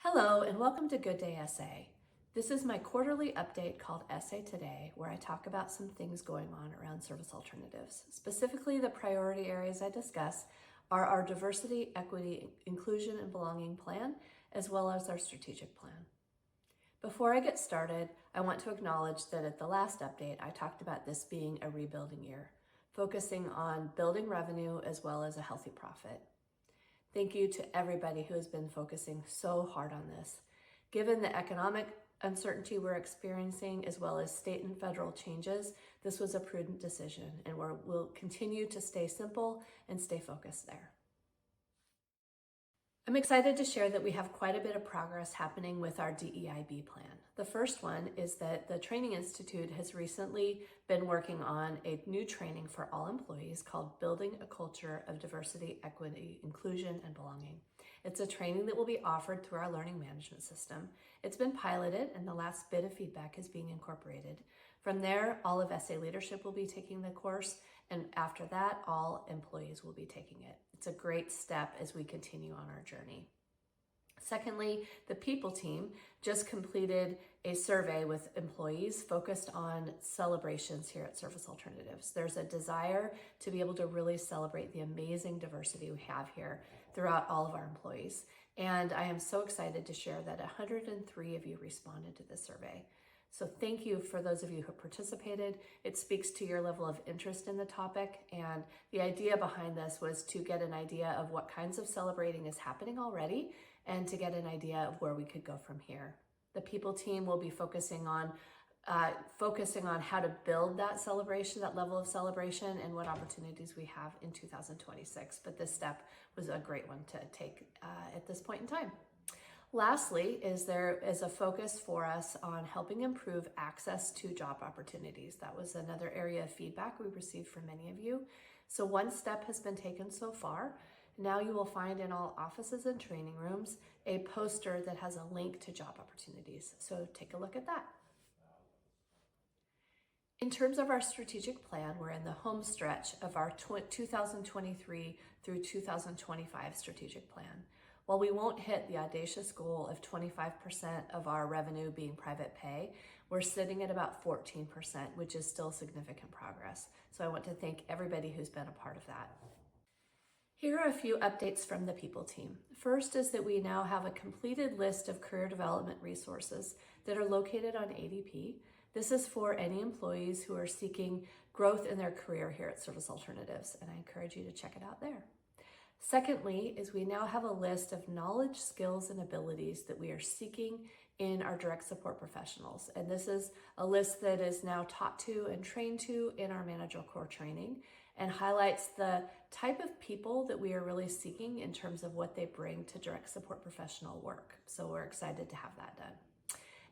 Hello and welcome to Good Day SA. This is my quarterly update called SA Today, where I talk about some things going on around service alternatives. Specifically, the priority areas I discuss are our diversity, equity, inclusion, and belonging plan, as well as our strategic plan. Before I get started, I want to acknowledge that at the last update, I talked about this being a rebuilding year, focusing on building revenue as well as a healthy profit. Thank you to everybody who has been focusing so hard on this. Given the economic uncertainty we're experiencing, as well as state and federal changes, this was a prudent decision, and we'll continue to stay simple and stay focused there. I'm excited to share that we have quite a bit of progress happening with our DEIB plan. The first one is that the Training Institute has recently been working on a new training for all employees called Building a Culture of Diversity, Equity, Inclusion, and Belonging. It's a training that will be offered through our learning management system. It's been piloted and the last bit of feedback is being incorporated. From there, all of SA leadership will be taking the course, and after that, all employees will be taking it. It's a great step as we continue on our journey. Secondly, the people team just completed a survey with employees focused on celebrations here at Service Alternatives. There's a desire to be able to really celebrate the amazing diversity we have here throughout all of our employees. And I am so excited to share that 103 of you responded to this survey. So thank you for those of you who participated. It speaks to your level of interest in the topic. And the idea behind this was to get an idea of what kinds of celebrating is happening already and to get an idea of where we could go from here. The people team will be focusing on how to build that celebration, that level of celebration, and what opportunities we have in 2026. But this step was a great one to take at this point in time. Lastly, there is a focus for us on helping improve access to job opportunities. That was another area of feedback we received from many of you. So one step has been taken so far. Now you will find in all offices and training rooms a poster that has a link to job opportunities. So take a look at that. In terms of our strategic plan, we're in the home stretch of our 2023 through 2025 strategic plan. While we won't hit the audacious goal of 25% of our revenue being private pay, we're sitting at about 14%, which is still significant progress. So I want to thank everybody who's been a part of that. Here are a few updates from the people team. First is that we now have a completed list of career development resources that are located on ADP. This is for any employees who are seeking growth in their career here at Service Alternatives, and I encourage you to check it out there. Secondly, is we now have a list of knowledge, skills, and abilities that we are seeking in our direct support professionals. And this is a list that is now taught to and trained to in our manager core training and highlights the type of people that we are really seeking in terms of what they bring to direct support professional work. So we're excited to have that done.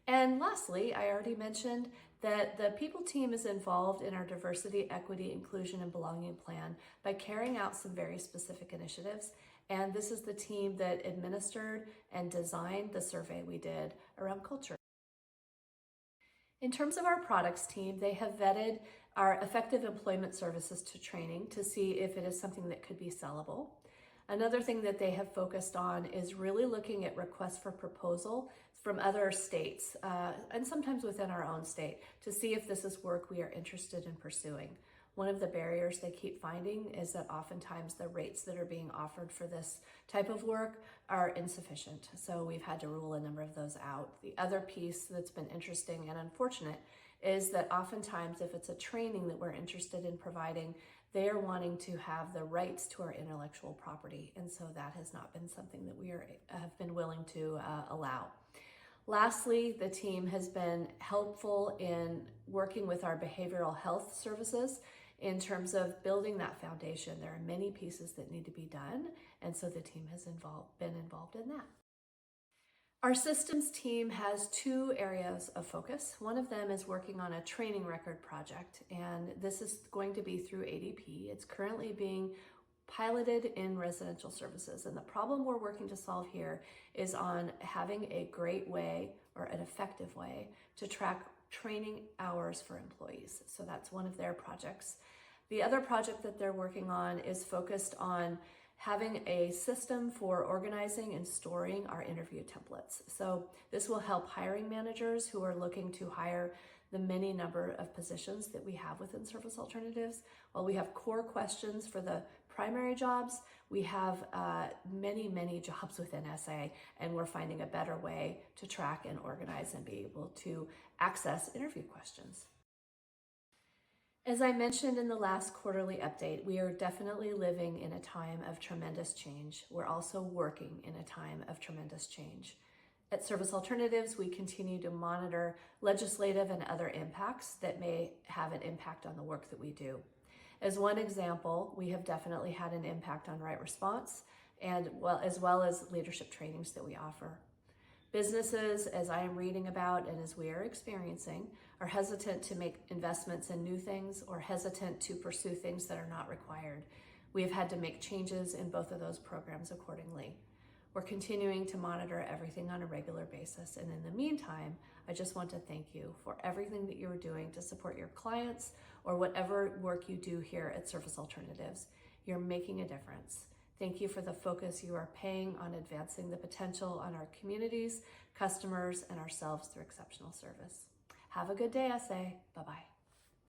And lastly, I already mentioned that the people team is involved in our diversity, equity, inclusion, and belonging plan by carrying out some very specific initiatives. And this is the team that administered and designed the survey we did around culture. In terms of our products team, they have vetted our effective employment services to training to see if it is something that could be sellable. Another thing that they have focused on is really looking at requests for proposal from other states and sometimes within our own state to see if this is work we are interested in pursuing. One of the barriers they keep finding is that oftentimes the rates that are being offered for this type of work are insufficient. So we've had to rule a number of those out. The other piece that's been interesting and unfortunate is that oftentimes if it's a training that we're interested in providing, they are wanting to have the rights to our intellectual property. And so that has not been something that we have been willing to allow. Lastly, the team has been helpful in working with our behavioral health services in terms of building that foundation. There are many pieces that need to be done, and so the team has been involved in that. Our systems team has two areas of focus. One of them is working on a training record project, and this is going to be through ADP. It's currently being piloted in residential services, and the problem we're working to solve here is on having a great way or an effective way to track training hours for employees. So that's one of their projects. The other project that they're working on is focused on having a system for organizing and storing our interview templates. So this will help hiring managers who are looking to hire the many number of positions that we have within Service Alternatives. While we have core questions for the primary jobs, we have many jobs within SA, and we're finding a better way to track and organize and be able to access interview questions. As I mentioned in the last quarterly update, we are definitely living in a time of tremendous change. We're also working in a time of tremendous change. At Service Alternatives, we continue to monitor legislative and other impacts that may have an impact on the work that we do. As one example, we have definitely had an impact on Right Response, and as well as leadership trainings that we offer. Businesses, as I am reading about and as we are experiencing, are hesitant to make investments in new things or hesitant to pursue things that are not required. We have had to make changes in both of those programs accordingly. We're continuing to monitor everything on a regular basis. And in the meantime, I just want to thank you for everything that you're doing to support your clients or whatever work you do here at Service Alternatives. You're making a difference. Thank you for the focus you are paying on advancing the potential on our communities, customers, and ourselves through exceptional service. Have a good day, SA. Bye-bye.